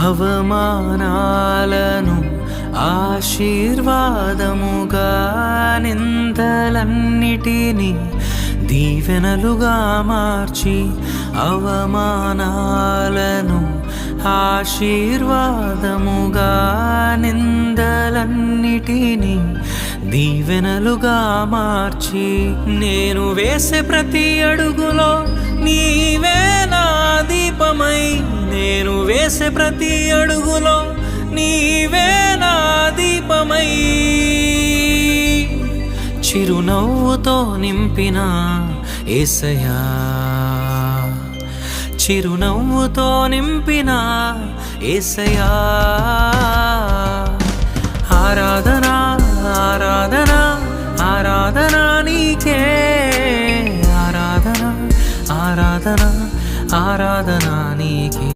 అవమానాలను ఆశీర్వాదముగా, నిందలన్నిటినీ దీవెనలుగా మార్చి, అవమానాలను ఆశీర్వాదముగా, నిందలన్నిటినీ దీవెనలుగా మార్చి, నేను వేసే ప్రతి అడుగులో నీవే నా దీపమై, నేను వేసే ప్రతి అడుగులో నీవే నా దీపమై, చిరునవ్వుతో నింపిన యేసయ్యా, చిరునవ్వుతో నింపిన యేసయ్యా. ఆరాధన ఆరాధన ఆరాధన నీకే, ఆరాధన ఆరాధన ఆరాధన నీకే.